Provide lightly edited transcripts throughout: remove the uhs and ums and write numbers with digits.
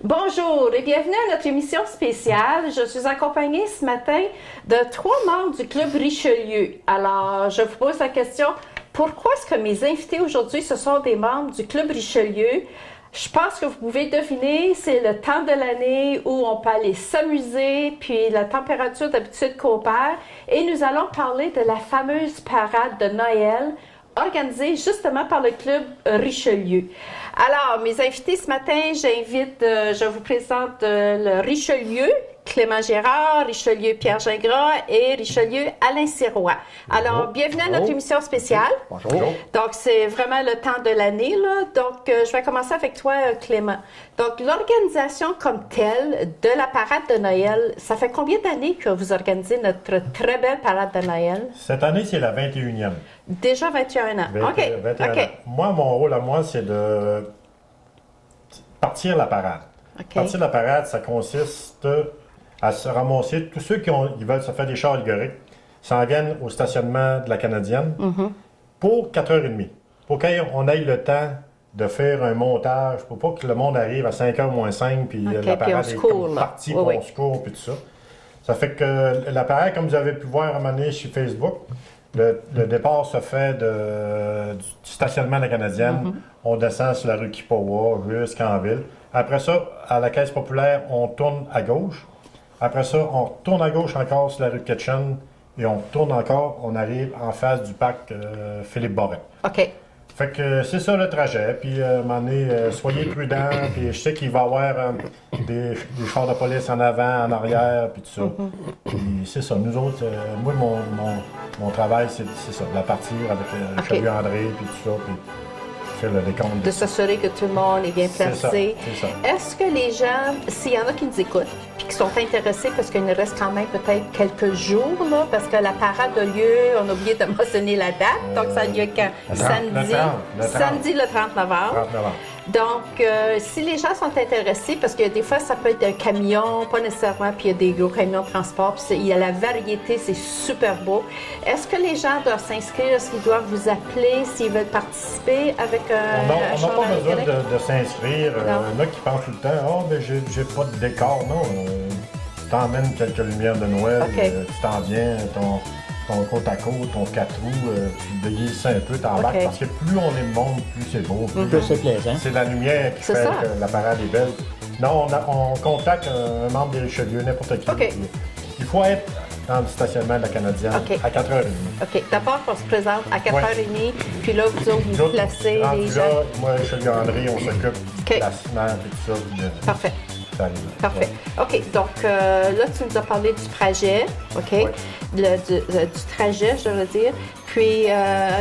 Bonjour et bienvenue à notre émission spéciale. Je suis accompagnée ce matin de 3 membres du Club Richelieu. Alors, je vous pose la question, pourquoi est-ce que mes invités aujourd'hui, ce sont des membres du Club Richelieu? Je pense que vous pouvez deviner, c'est le temps de l'année où on peut aller s'amuser, puis la température d'habitude coopère. Et nous allons parler de la fameuse parade de Noël organisée justement par le Club Richelieu. Alors, mes invités ce matin, je vous présente le Richelieu, Clément Gérard, Richelieu Pierre Gingras et Richelieu Alain Sirois. Alors, bienvenue à notre émission spéciale. Bonjour. Donc, c'est vraiment le temps de l'année, là. Donc, je vais commencer avec toi, Clément. Donc, l'organisation comme telle de la parade de Noël, ça fait combien d'années que vous organisez notre très belle parade de Noël? Cette année, c'est la 21e. Déjà 21 ans. 21 OK. ans. Moi, mon rôle à moi, c'est de partir la parade. OK. Partir la parade, ça consiste à se ramasser. Tous ceux qui veulent se faire des chars allégoriques s'en viennent au stationnement de la Canadienne pour 4h30. Pour qu'on ait le temps de faire un montage, pour pas que le monde arrive à 5h moins 5, puis la parade est comme partie, on se court, puis tout ça. Ça fait que la parade, comme vous avez pu voir à un moment donné sur Facebook, le départ se fait du stationnement de la Canadienne. On descend sur la rue Kipawa jusqu'en ville. Après ça, à la Caisse populaire, on tourne à gauche. Après ça, on retourne à gauche encore sur la rue Ketchum et on retourne encore, on arrive en face du parc Philippe-Borel. OK. Fait que c'est ça le trajet. Puis, à un moment donné, soyez prudents. Puis, je sais qu'il va y avoir des chars de police en avant, en arrière, puis tout ça. Puis, c'est ça. Nous autres, moi, mon travail, c'est ça, de la partir avec Richelieu André, puis tout ça. Puis, faire le décompte. De s'assurer que tout le monde est bien placé. C'est ça. Est-ce que les gens, s'il y en a qui nous écoutent, puis qui sont intéressés, parce qu'il nous reste quand même peut-être quelques jours, là, parce que la parade a lieu, on a oublié de mentionner la date, donc ça a lieu quand? Samedi le 30 novembre. 30 novembre. Donc, si les gens sont intéressés, parce que des fois, ça peut être un camion, pas nécessairement, puis il y a des gros camions de transport, puis il y a la variété, c'est super beau. Est-ce que les gens doivent s'inscrire? Est-ce qu'ils doivent vous appeler s'ils veulent participer avec un On n'a pas besoin de s'inscrire. Il y en a qui pensent tout le temps, « Ah, mais j'ai pas de décor. » Non, tu t'emmènes quelques lumières de Noël, tu t'en viens, ton côte à côte, ton 4 roues, tu te déguises ça un peu, t'embarques, parce que plus on est de monde, plus c'est beau. Plus c'est plaisant. C'est la lumière qui fait que la parade est belle. Non, on contacte un membre des Richelieu, n'importe qui. Il faut être dans le stationnement de la Canadienne à 4h30. OK. D'abord, on se présente à 4h30, puis là, vous placez les gens. Là, moi, Richelieu André, on s'occupe du placement et tout ça. Parfait. Parfait. OK. Donc, là, tu nous as parlé du trajet, OK? Du trajet, je veux dire. Puis,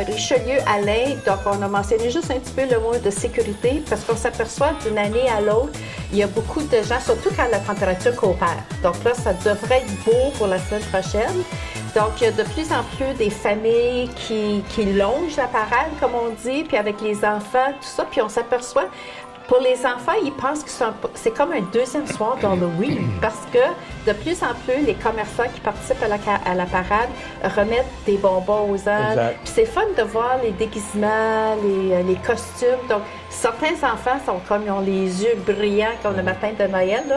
Richelieu, Alain, donc on a mentionné juste un petit peu le mot de sécurité parce qu'on s'aperçoit d'une année à l'autre, il y a beaucoup de gens, surtout quand la température coopère. Donc là, ça devrait être beau pour la semaine prochaine. Donc, il y a de plus en plus des familles qui longent la parade, comme on dit, puis avec les enfants, tout ça. Puis on s'aperçoit, pour les enfants, ils pensent que c'est comme un deuxième soir d'Halloween parce que de plus en plus, les commerçants qui participent à la parade remettent des bonbons aux ânes. Puis c'est fun de voir les déguisements, les costumes. Donc, certains enfants sont comme, ils ont les yeux brillants comme le matin de Noël, là,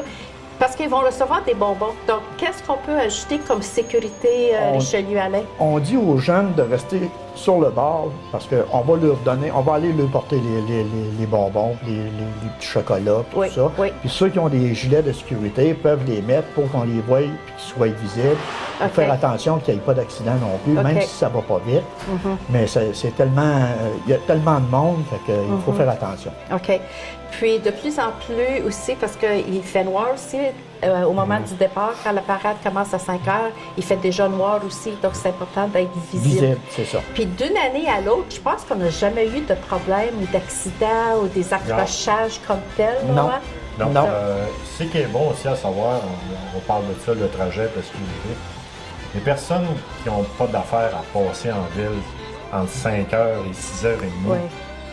parce qu'ils vont recevoir des bonbons. Donc, qu'est-ce qu'on peut ajouter comme sécurité, Richelieu Alain? On dit aux jeunes de rester sur le bord parce qu'on va leur donner, on va aller leur porter les bonbons, les petits chocolats, tout ça. Puis ceux qui ont des gilets de sécurité peuvent les mettre pour qu'on les voie et qu'ils soient visibles. Pour faire attention qu'il n'y ait pas d'accident non plus, même si ça va pas vite. Mais c'est tellement, il y a tellement de monde, fait qu'il faut faire attention. OK. Puis de plus en plus aussi, parce qu'il fait noir aussi, au moment du départ, quand la parade commence à 5 heures, il fait déjà noir aussi, donc c'est important d'être visible. C'est ça. Puis d'une année à l'autre, je pense qu'on n'a jamais eu de problème ou d'accident ou des accrochages comme tel. Non. Non. Ce qui est bon aussi à savoir, on parle de ça, le trajet, parce que les personnes qui n'ont pas d'affaires à passer en ville entre 5h et 6h30,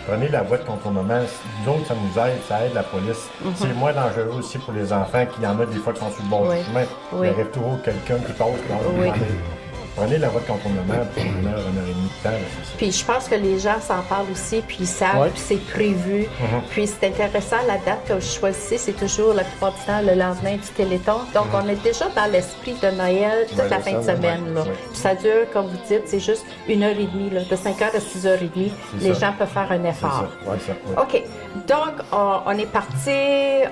prenez la voie de contournement. Nous autres, ça nous aide, ça aide la police. C'est moins dangereux aussi pour les enfants, qu'il y en a des fois qui sont sur le bord du chemin. Il y aurait toujours quelqu'un qui passe. Prenez la voie de contournement pour 1 heure et demie de temps. C'est ça. Puis je pense que les gens s'en parlent aussi, puis ils savent, puis c'est prévu. Puis c'est intéressant, la date que je choisissez, c'est toujours la plupart du temps le lendemain du Téléthon. Donc on est déjà dans l'esprit de Noël toute la fin de semaine. Là. Puis ça dure, comme vous dites, c'est juste 1 heure et demie, là, de 5 heures à 6h30. Les gens peuvent faire un effort. OK. Donc on est parti,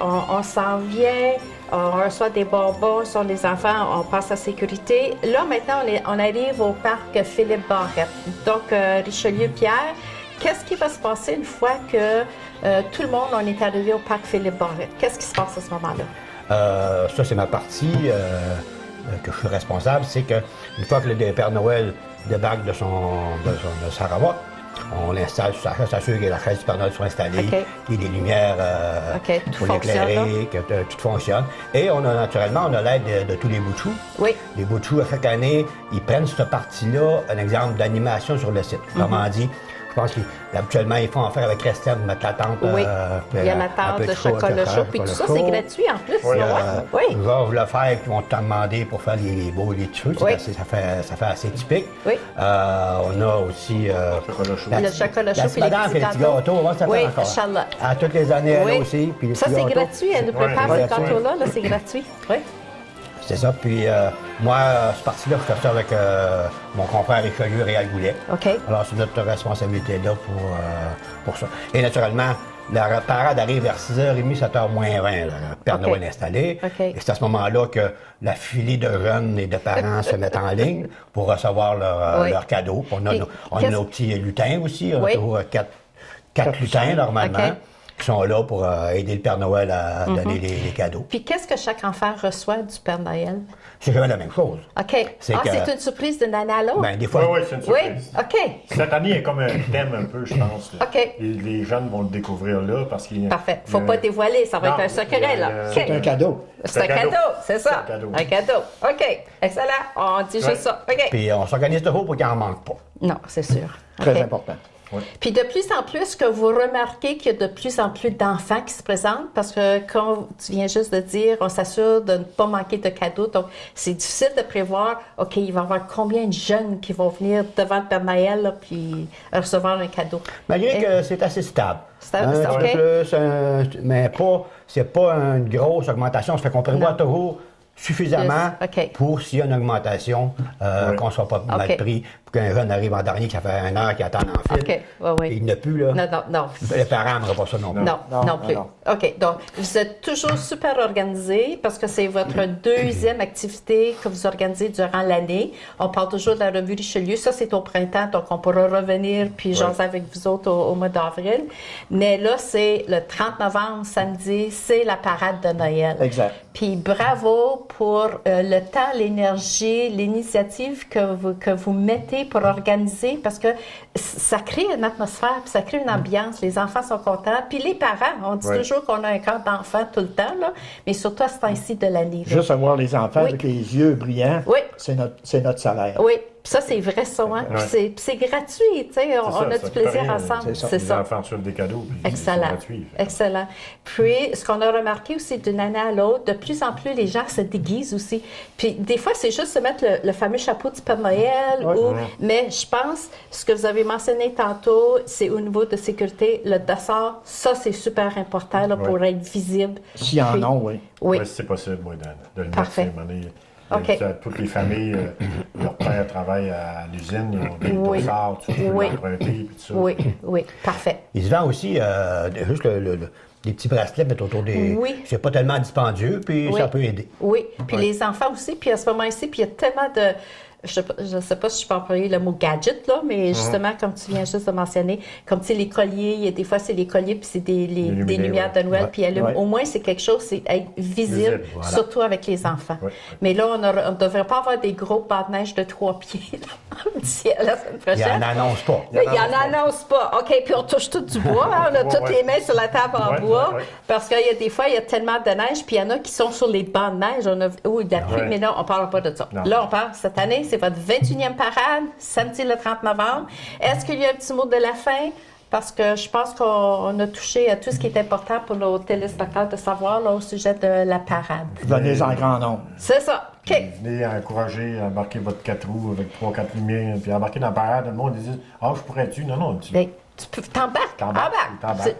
on s'en vient. On reçoit des bonbons sur les enfants, on passe à sécurité. Là, maintenant, on arrive au parc Philippe Barrette. Donc, Richelieu-Pierre, qu'est-ce qui va se passer une fois que tout le monde, on est arrivé au parc Philippe Barrette? Qu'est-ce qui se passe à ce moment-là? Ça, c'est ma partie que je suis responsable. C'est qu'une fois que le Père Noël débarque de sa remote, on l'installe sur sa chaise, s'assure que la chaise du Père Noël soit installée, qu'il y ait des lumières pour l'éclairer, que tout fonctionne. Et naturellement, on a l'aide de tous les bouts de choux. Oui. Les bouts de choux, à chaque année, ils prennent cette partie-là, un exemple d'animation sur le site. Comment dit, je pense qu'habituellement, ils font affaire avec Christine, mettre la tente. Oui. Il y a la tente de chocolat chaud. Puis tout ça, c'est gratuit en plus. Oui. Ils vont le faire, ils vont te demander pour faire les beaux les cheveux. Oui. Ça fait assez typique. Oui. On a aussi le chocolat chaud. La madame fait les petits gâteaux. On va se faire encore. Charlotte. À toutes les années, elle aussi. Puis ça, c'est gratuit. Elle nous prépare ce gâteau-là. C'est gratuit. Oui. C'est ça. Puis moi, cette partie-là, je fais ça avec mon confrère Richelieu Réal Goulet. OK. Alors, c'est notre responsabilité là pour ça. Et naturellement, la parade arrive vers 6h30, 7h moins 20. Le Père Noël est installé. Et c'est à ce moment-là que la filée de jeunes et de parents se mettent en ligne pour recevoir leurs cadeaux. On a nos petits lutins aussi. On a toujours 4 lutins, normalement. Qui sont là pour aider le Père Noël à donner les cadeaux. Puis qu'est-ce que chaque enfant reçoit du Père Noël? C'est jamais la même chose. OK. C'est une surprise d'une année à l'autre? Ben, des fois. Oui, c'est une surprise. Oui, OK. Cette année, il y a comme un thème un peu, je pense. Là. OK. Les jeunes vont le découvrir là parce qu'il y a... Parfait. Faut pas dévoiler, ça va être un secret, là. C'est un cadeau. C'est un cadeau, c'est ça. Un cadeau. OK. Excellent. On dit juste ça. OK. Puis on s'organise toujours pour qu'il n'en manque pas. Non, c'est sûr. Très important. Oui. Puis de plus en plus, que vous remarquez qu'il y a de plus en plus d'enfants qui se présentent, parce que comme tu viens juste de dire, on s'assure de ne pas manquer de cadeaux. Donc, c'est difficile de prévoir, OK, il va y avoir combien de jeunes qui vont venir devant le Père Noël, là, puis recevoir un cadeau. Malgré que c'est assez stable. Stable, un OK. Plus, mais c'est pas une grosse augmentation. Ça fait qu'on prévoit toujours suffisamment pour s'il y a une augmentation, qu'on ne soit pas mal pris, pour qu'un jeune arrive en dernier, qui a fait 1 heure, qui attend en file. Et il n'a plus, là. Non. Les parents n'aimeraient pas ça non plus. Non plus. OK. Donc, vous êtes toujours super organisé parce que c'est votre deuxième activité que vous organisez durant l'année. On parle toujours de la revue Richelieu. Ça, c'est au printemps, donc on pourra revenir puis jaser avec vous autres au mois d'avril. Mais là, c'est le 30 novembre, samedi, c'est la parade de Noël. Exact. Puis bravo pour le temps, l'énergie, l'initiative que vous mettez pour organiser parce que ça crée une atmosphère, puis ça crée une ambiance. Les enfants sont contents. Puis les parents, on dit toujours qu'on a un camp d'enfants tout le temps, là, mais surtout à ce temps-ci de l'année. Juste avoir les enfants avec les yeux brillants, c'est notre salaire. Oui. Puis ça, c'est vrai, ça. Hein? Puis c'est gratuit, tu sais. On a du plaisir ensemble. C'est ça. Les enfants reçoivent des cadeaux. Excellent. C'est gratuit. Excellent. Puis, ce qu'on a remarqué aussi d'une année à l'autre, de plus en plus, les gens se déguisent aussi. Puis, des fois, c'est juste se mettre le fameux chapeau du Père Noël. Mais je pense, ce que vous avez mentionné tantôt, c'est au niveau de sécurité, le dossard, ça, c'est super important là, pour être visible. S'il y en a, oui. Oui, si c'est possible, de le mettre. Toutes les familles, leur père travaille à l'usine, ils ont des dossards, tu peux l'emprunter, puis tout ça. Oui, parfait. Il se vend aussi juste des petits bracelets mettre autour des... C'est pas tellement dispendieux, puis ça peut aider. Oui, puis les enfants aussi, puis à ce moment-ci, puis il y a tellement de... Je ne sais pas si je peux employer le mot gadget, là, mais justement, comme tu viens juste de mentionner, comme tu sais, les colliers, il y a des fois, c'est les colliers, puis c'est des lumières de Noël, puis au moins, c'est quelque chose, c'est être visible, surtout avec les enfants. Mais là, on ne devrait pas avoir des gros pas de neige de 3 pieds dans le ciel la semaine prochaine. Il n'en annonce pas. Il n'en annonce pas. OK, puis on touche tout du bois, hein, on a toutes les mains sur la table en bois, parce qu'il y a des fois, il y a tellement de neige, puis il y en a qui sont sur les bancs de neige, de la pluie, mais là, on ne parle pas de ça. Là, on parle, cette année, c'est votre 21e parade, samedi le 30 novembre. Est-ce qu'il y a un petit mot de la fin? parce que je pense qu'on a touché à tout ce qui est important pour nos téléspectateurs de savoir là, au sujet de la parade. Donnez-en grand nombre. C'est ça. OK. Venez encourager à embarquer votre 4 roues avec 3-4 lumières, puis embarquer dans la parade. Le monde dit ah, je pourrais-tu? Non, non. Ben, t'embarques.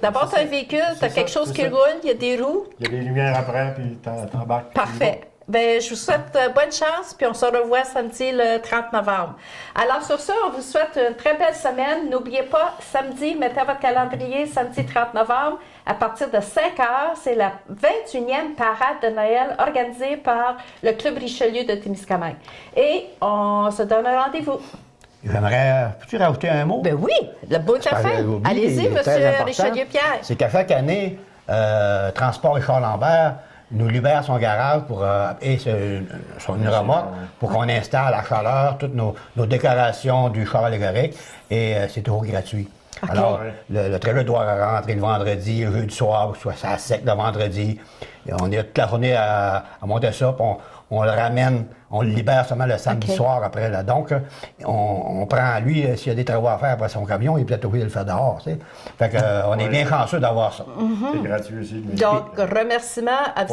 D'abord, tu as un véhicule, tu as quelque chose qui roule, il y a des roues. Il y a des lumières après, puis t'embarques. Parfait. Ben, je vous souhaite bonne chance, puis on se revoit samedi le 30 novembre. Alors, sur ça, on vous souhaite une très belle semaine. N'oubliez pas, samedi, mettez à votre calendrier, samedi 30 novembre, à partir de 5 heures, c'est la 21e parade de Noël organisée par le Club Richelieu de Témiscamingue. Et on se donne un rendez-vous. J'aimerais, peux-tu rajouter un mot? Ben oui, le beau café. Allez-y, monsieur Richelieu-Pierre. C'est qu'à chaque année, Transport Richard-Lambert nous libère son garage et une remorque pour qu'on installe à chaleur toutes nos décorations du char allégorique et c'est toujours gratuit. Okay. Alors, le trailer doit rentrer le vendredi, le jeudi soir, soit ça sec le vendredi. Et on est toute la journée à monter ça, puis on le ramène, on le libère seulement le samedi soir après. Là. Donc, on prend lui, s'il y a des travaux à faire après son camion, il est peut-être obligé de le faire dehors. Tu sais. Fait que, on est bien chanceux d'avoir ça. C'est gratuit aussi. Donc, remerciement à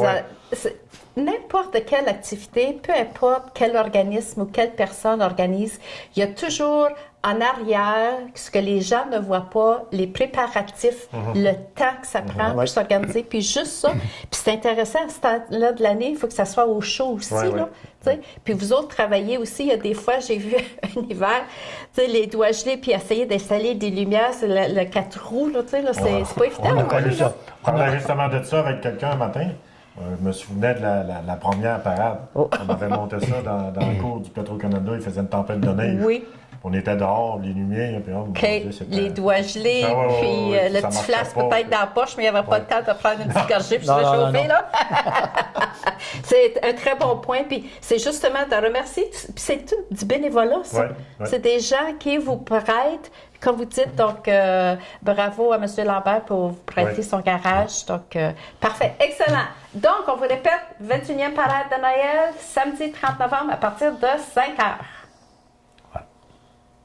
n'importe quelle activité, peu importe quel organisme ou quelle personne organise, il y a toujours en arrière ce que les gens ne voient pas, les préparatifs, le temps que ça prend pour s'organiser, puis juste ça. Puis c'est intéressant, à ce temps-là de l'année, il faut que ça soit au chaud aussi, là. Puis vous autres travaillez aussi, il y a des fois, j'ai vu un hiver, les doigts gelés, puis essayer d'installer des lumières, c'est le 4 roues, là, c'est pas évident. On a connu ça. On parlait justement de ça avec quelqu'un un matin. Je me souvenais de la première parade. On avait monté ça dans le cours du Petro-Canada. Il faisait une tempête de neige. Oui. On était dehors, les lumières. Puis les doigts gelés, puis le petit flasque peut-être dans la poche, mais il n'y avait pas le temps de prendre une petite gorgée puis se réchauffer. Là. C'est un très bon point. Puis c'est justement de remercier. Puis c'est tout du bénévolat, ça. C'est des gens qui vous prêtent. Comme vous dites, donc, bravo à M. Lambert pour vous prêter son garage. Donc, parfait. Excellent. Donc, on vous répète, 21e parade de Noël, samedi 30 novembre à partir de 5 heures.